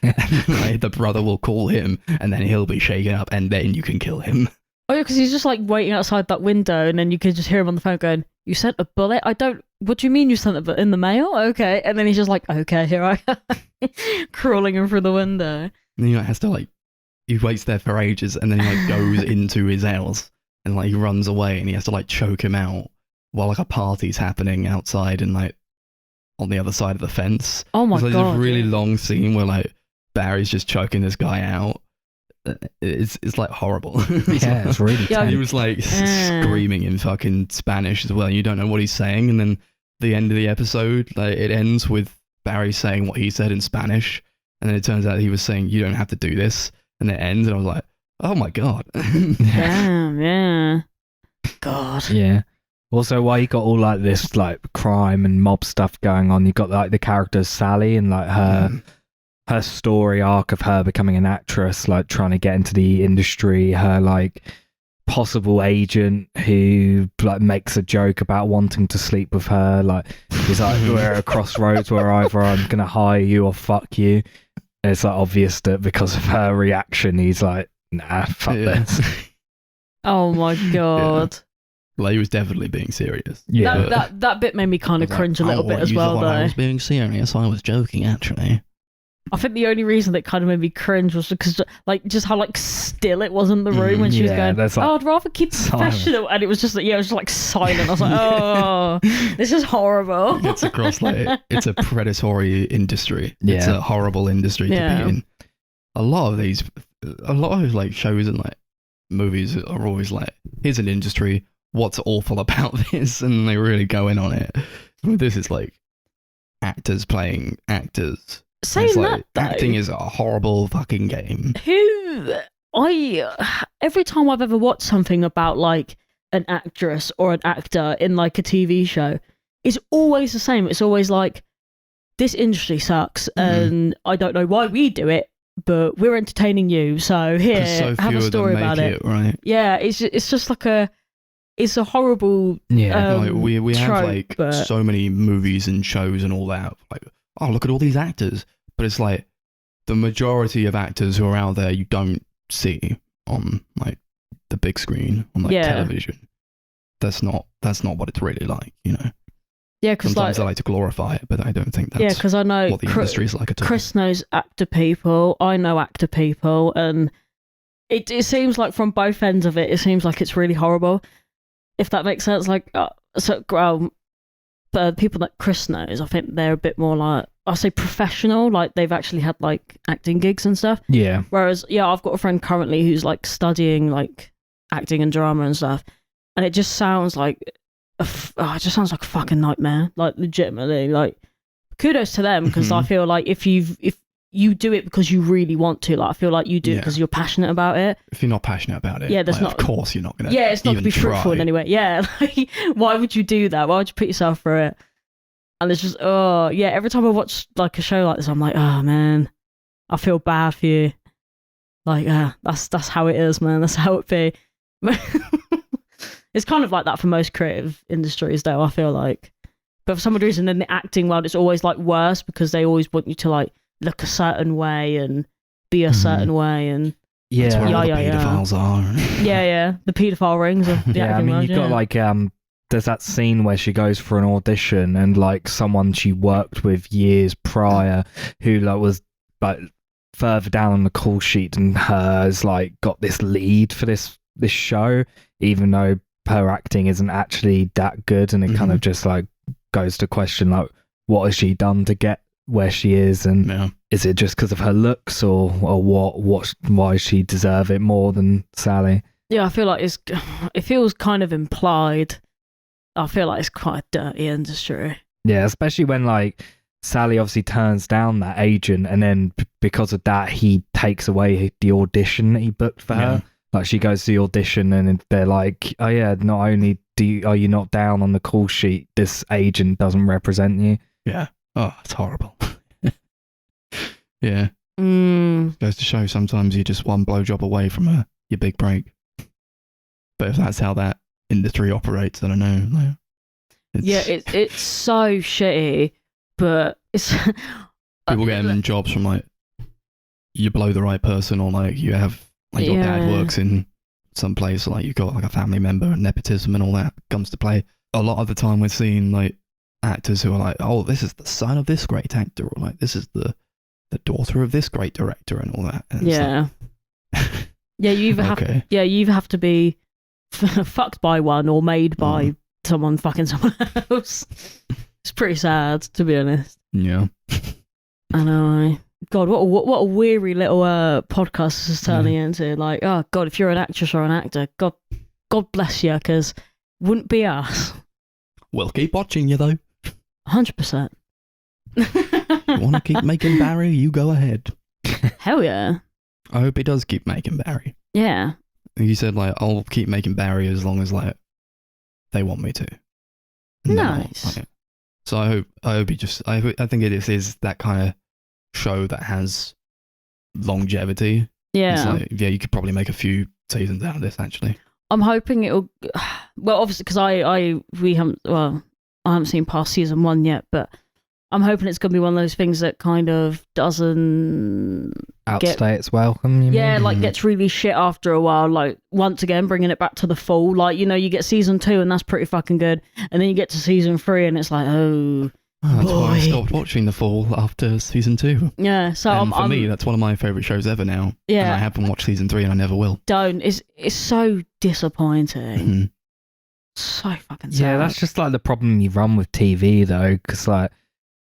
And like, the brother will call him and then he'll be shaken up and then you can kill him. Oh yeah, because he's just like waiting outside that window and then you can just hear him on the phone going, you sent a bullet? What do you mean you sent it in the mail? Okay. And then he's just like, okay, here I am. Crawling in through the window. And he has to like, he waits there for ages and then he like goes into his house and like he runs away and he has to like choke him out while like a party's happening outside and like on the other side of the fence. Oh my God. There's a really long scene where like Barry's just choking this guy out. It's like horrible. It's really tense. He was like screaming in fucking Spanish as well. You don't know what he's saying, and then the end of the episode, like it ends with Barry saying what he said in Spanish, and then it turns out he was saying, "You don't have to do this," and it ends, and I was like, "Oh my God!" Damn, yeah. God. Yeah. Also, while you got all like this like crime and mob stuff going on, you got like the character Sally and like her story arc of her becoming an actress, like trying to get into the industry, her like possible agent who like makes a joke about wanting to sleep with her, like he's like, we're at a crossroads where either I'm gonna hire you or fuck you. And it's like obvious that because of her reaction he's like, nah, fuck this. Oh my God. Yeah. Well, he was definitely being serious. Yeah, that bit made me kind of cringe a little bit as well though. I was being serious, I was joking actually. I think the only reason that kind of made me cringe was because, like, just how like still it was in the room when she was going, like, "Oh, I'd rather keep it professional," and it was just like, it was just like silent. I was like, "Oh, this is horrible." It's across like it's a predatory industry. Yeah. It's a horrible industry to be in. A lot of like shows and like movies are always like, here's an industry, what's awful about this, and they really go in on it. This is like actors playing actors. Saying It's that, like, though, acting is a horrible fucking game. Every time I've ever watched something about like an actress or an actor in like a TV show, it's always the same. It's always like, this industry sucks, and I don't know why we do it, but we're entertaining you. So here, 'Cause so have few a of them story make about it. right? Yeah, it's just like it's a horrible. Like we have trope, like but- so many movies and shows and all that. Like, oh, look at all these actors. But it's like the majority of actors who are out there you don't see on like the big screen on like television. That's not what it's really like, you know. Yeah, because sometimes like, I like to glorify it, but I don't think that's because I know what the industry is like at all. Chris knows actor people. I know actor people, and it seems like from both ends of it, it seems like it's really horrible. If that makes sense, like but people that Chris knows, I think they're a bit more like, I'll say professional, like they've actually had like acting gigs and stuff. Yeah. Whereas, I've got a friend currently who's like studying like acting and drama and stuff, and it just sounds like it just sounds like a fucking nightmare. Like legitimately, like kudos to them, because I feel like if you do it because you really want to, like I feel like you do it because you're passionate about it. If you're not passionate about it, there's like, of course you're not gonna. It's not even gonna be fruitful in any way. Yeah, like why would you do that? Why would you put yourself through it? And it's just every time I watch like a show like this, I'm like, oh man, I feel bad for you. Like that's how it is, man. That's how it be. It's kind of like that for most creative industries, though, I feel like. But for some reason, in the acting world, it's always like worse, because they always want you to like look a certain way and be a certain way, and That's where all the paedophiles are. the paedophile rings of the I acting mean, world. you've got like there's that scene where she goes for an audition, and like someone she worked with years prior, who like was like further down on the call sheet, and has like got this lead for this show, even though her acting isn't actually that good, and it kind of just like goes to question like, what has she done to get where she is, and is it just because of her looks, or why she deserve it more than Sally? I feel like it feels kind of implied. I feel like it's quite a dirty industry. Yeah, especially when like Sally obviously turns down that agent, and then because of that he takes away the audition that he booked for her. Like she goes to the audition, and they're like, oh yeah, not only are you not down on the call sheet, this agent doesn't represent you. Yeah. Oh, it's horrible. Yeah. Goes to show sometimes you're just one blowjob away from your big break. But if that's how that industry operates, I don't know. It's so shitty, but it's people getting jobs from like, you blow the right person, or like you have like your dad works in some place, or like you've got like a family member, and nepotism and all that comes to play. A lot of the time we're seeing like actors who are like, oh, this is the son of this great actor, or like this is the daughter of this great director, and all that. And you either have to be fucked by one or made by someone fucking someone else. It's pretty sad, to be honest. Yeah. I know. God, what a weary little podcast this is turning into. Like, oh God, if you're an actress or an actor, God bless you, because wouldn't be us. We'll keep watching you though. 100%. You want to keep making Barry? You go ahead. Hell yeah. I hope he does keep making Barry. Yeah. You said like, I'll keep making Barry as long as like they want me to. And nice. So I hope he just. I think it is that kind of show that has longevity. Yeah. It's like, you could probably make a few seasons out of this actually. I'm hoping it'll. Well, obviously, because I haven't seen past season 1 yet, but I'm hoping it's going to be one of those things that kind of doesn't outstay its welcome. You mean? Like gets really shit after a while. Like once again, bringing it back to the full. Like, you know, you get season 2 and that's pretty fucking good, and then you get to season 3 and it's like, that's why I stopped watching The Fall after season 2. Yeah, so for me, that's one of my favourite shows ever now. Yeah, and I haven't watched season 3, and I never will. Don't. It's so disappointing. So fucking sad. Yeah, that's just like the problem you run with TV though, because like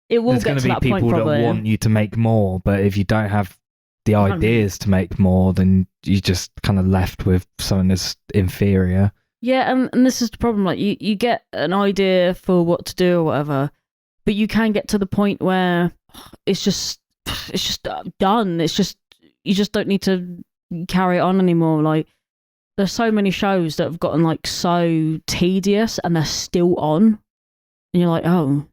it will there's get going to to be that point people probably. that want you to make more, but if you don't have the ideas to make more, then you just kind of left with something that's inferior. Yeah, and this is the problem. Like, you get an idea for what to do or whatever, but you can get to the point where it's just done. It's just, you just don't need to carry it on anymore. Like, there's so many shows that have gotten like so tedious and they're still on, and you're like, oh,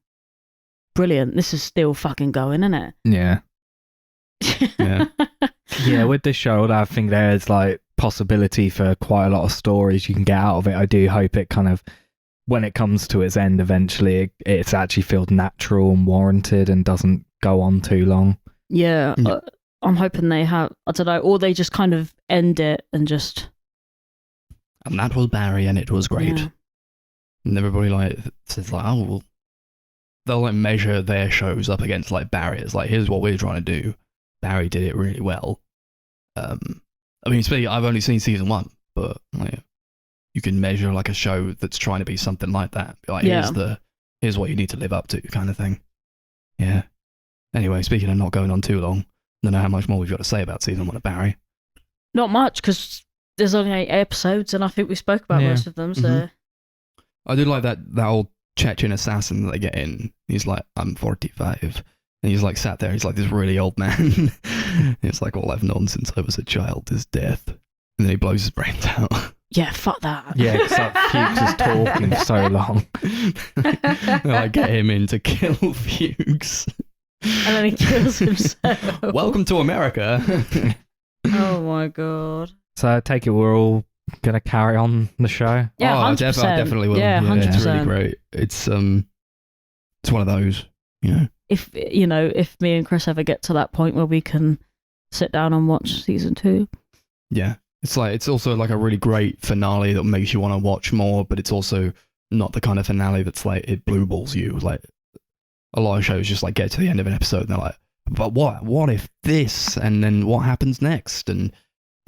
brilliant, this is still fucking going, isn't it? Yeah. Yeah. Yeah, with this show, I think there's like possibility for quite a lot of stories you can get out of it. I do hope it kind of, when it comes to its end eventually, it's actually feels natural and warranted and doesn't go on too long. Yeah, I'm hoping they have, I don't know, or they just kind of end it and just... And that was Barry, and it was great. Yeah. And everybody like says like, oh, well, they'll like measure their shows up against like Barry's. Like, here's what we're trying to do. Barry did it really well. I mean, I've only seen season 1, but like, you can measure like a show that's trying to be something like that. Like, here's what you need to live up to, kind of thing. Yeah. Anyway, speaking of not going on too long, I don't know how much more we've got to say about season 1 of Barry. Not much, because there's only 8 episodes, and I think we spoke about most of them. So I do like that old Chechen assassin that they get in. He's like, I'm 45. And he's like sat there, he's like this really old man. It's like, all I've known since I was a child is death. And then he blows his brains out. yeah, fuck that. Yeah, because that Fuchs is talking for so long. They like get him in to kill Fuchs. And then he kills himself. Welcome to America. Oh my god. So I take it we're all going to carry on the show? Yeah, 100%. I definitely will. Yeah, 100%. It's really great. It's one of those, you know. If me and Chris ever get to that point where we can sit down and watch season 2. Yeah. It's also like a really great finale that makes you want to watch more, but it's also not the kind of finale that's like, it blue balls you. Like, a lot of shows just like get to the end of an episode and they're like, but what if this? And then what happens next? And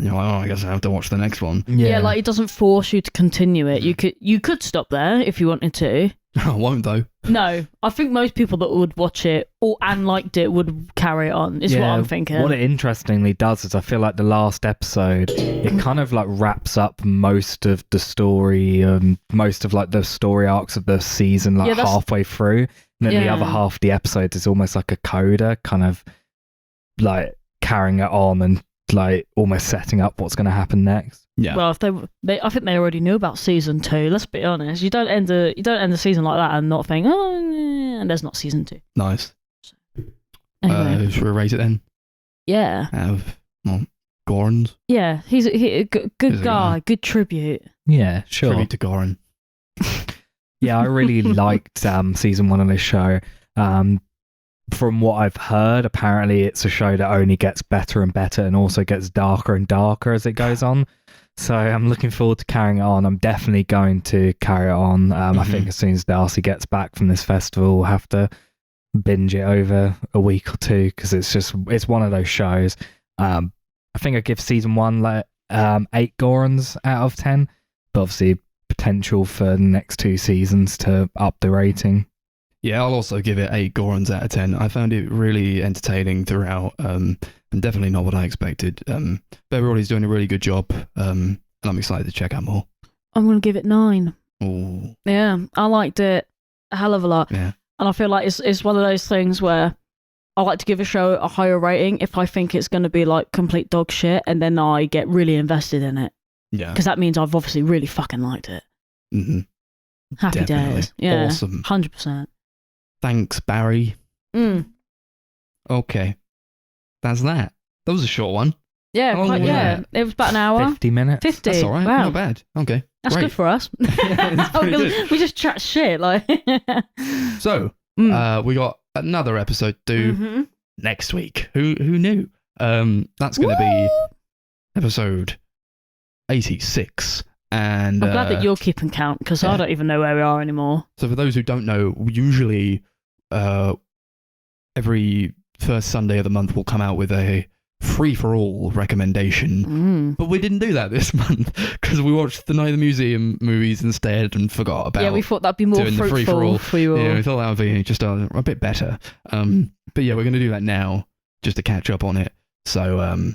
you're like, oh, I guess I have to watch the next one. Yeah, like, it doesn't force you to continue it. You could stop there if you wanted to. I won't though. No, I think most people that would watch it and liked it would carry it on, is what I'm thinking. What it interestingly does is I feel like the last episode, it kind of like wraps up most of the story, most of like the story arcs of the season, like halfway through. And then the other half of the episode is almost like a coda, kind of like carrying it on and like almost setting up what's going to happen next. Yeah. Well, if I think they already knew about season 2. Let's be honest. You don't end the season like that and not think, oh, and there's not season 2. Nice. Anyway. Should we rate it then? Yeah. Gorans. Yeah, he's a good guy. Good tribute. Yeah, sure. Tribute to Goran. Yeah, I really liked season 1 of this show. From what I've heard, apparently it's a show that only gets better and better and also gets darker and darker as it goes on. So I'm looking forward to carrying it on. I'm definitely going to carry it on. I think as soon as Darcy gets back from this festival, we'll have to binge it over a week or 2 because it's one of those shows. I think I give season 1 like 8 Gorans out of 10, but obviously potential for the next 2 seasons to up the rating. Yeah, I'll also give it 8 Gorans out of 10. I found it really entertaining throughout, and definitely not what I expected. But everybody's doing a really good job, and I'm excited to check out more. I'm going to give it 9. Ooh. Yeah, I liked it a hell of a lot. Yeah. And I feel like it's one of those things where I like to give a show a higher rating if I think it's going to be like complete dog shit, and then I get really invested in it. Yeah. Because that means I've obviously really fucking liked it. Mm-hmm. Happy Definitely. days. Yeah. Awesome. 100%. Thanks, Barry. Mm. Okay. That's that. That was a short one. Yeah, How long was that? it was about an hour. 50 minutes. 50. That's all right. Wow. Not bad. Okay. That's Great. good for us. Yeah, it's pretty good. We just chat shit. Like. So, we got another episode due next week. Who knew? That's going to be episode 86. And I'm glad that you're keeping count because I don't even know where we are anymore. So for those who don't know, usually every first Sunday of the month we'll come out with a free-for-all recommendation. But we didn't do that this month because we watched the Night of the Museum movies instead and forgot about we thought that'd be more doing the fruitful free-for-all. for you all. Yeah, we thought that would be just a bit better. But yeah, we're going to do that now just to catch up on it. So,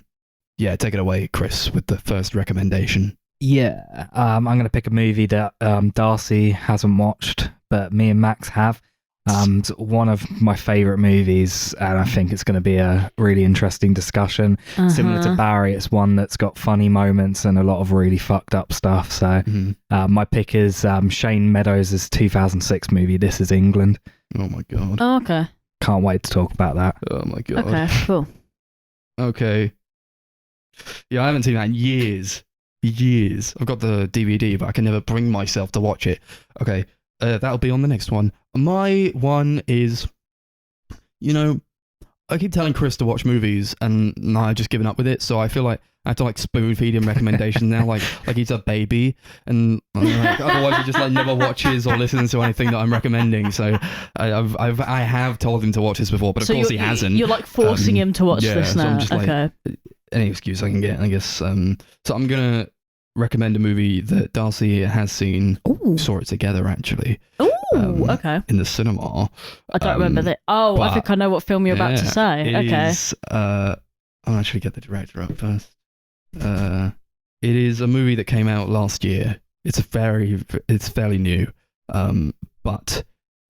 yeah, take it away, Chris, with the first recommendation. Yeah, I'm going to pick a movie that Darcy hasn't watched, but me and Max have. It's one of my favourite movies, and I think it's going to be a really interesting discussion. Similar to Barry, it's one that's got funny moments and a lot of really fucked up stuff. So my pick is Shane Meadows' 2006 movie, This Is England. Oh my god. Oh, okay. Can't wait to talk about that. Oh my god. Okay, cool. Okay. Yeah, I haven't seen that in years. I've got the DVD, but I can never bring myself to watch it. Okay, that'll be on the next one. My one is, I keep telling Chris to watch movies, and I've just given up with it. So I feel like I have to spoon feed him recommendations now, like he's a baby, and otherwise he just never watches or listens to anything that I'm recommending. So I have told him to watch this before, but of course he hasn't. You're forcing him to watch this now. So I'm just okay. Any excuse I can get, I guess. So I'm gonna recommend a movie that Darcy has seen. Ooh. Saw it together actually. Ooh, okay. In the cinema. I don't remember that. Oh, I think I know what film you're about to say. Okay. I'll actually get the director up first. It is a movie that came out last year. It's fairly new, but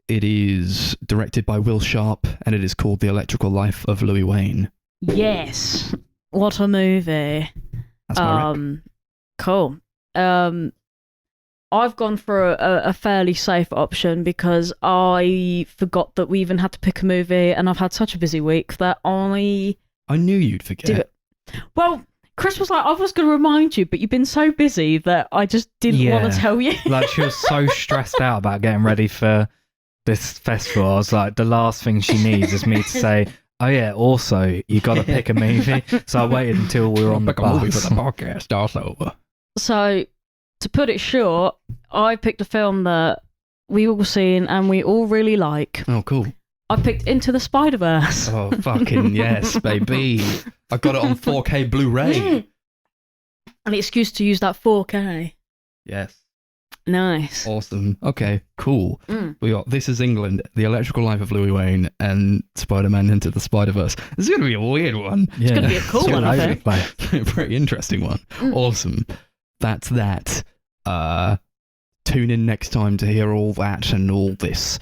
it is directed by Will Sharp, and it is called The Electrical Life of Louis Wain. Yes. What a movie. That's my rec. Cool. I've gone for a fairly safe option because I forgot that we even had to pick a movie, and I've had such a busy week that I knew you'd forget. Well, Chris was like, I was going to remind you, but you've been so busy that I just didn't want to tell you. She was so stressed out about getting ready for this festival. I was like, the last thing she needs is me to say, oh yeah, also, you got to pick a movie. So I waited until we were on the bus. Pick a movie for the podcast also. So, to put it short, I picked a film that we all seen and we all really like. Oh, cool. I picked Into the Spider-Verse. Oh, fucking yes, baby. I got it on 4K Blu-ray. An excuse to use that 4K. Yes. Nice. Awesome. Okay, cool. We got This Is England, The Electrical Life of Louis Wain, and Spider-Man Into the Spider-Verse. This is going to be a weird one. It's going to be a cool one, I think. Pretty interesting one. Awesome. That's that. Tune in next time to hear all that and all this.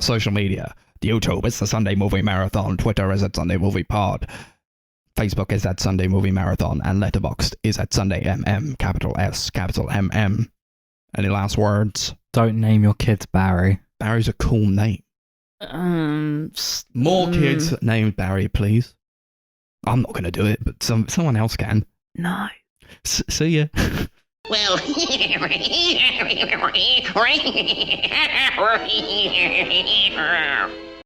Social media. YouTube, it's the Sunday Movie Marathon. Twitter is at Sunday Movie Pod. Facebook is at Sunday Movie Marathon. And Letterboxd is at Sunday MM, capital S, capital MM. Any last words? Don't name your kids Barry. Barry's a cool name. More kids named Barry, please. I'm not going to do it, but someone else can. No. See ya. Well,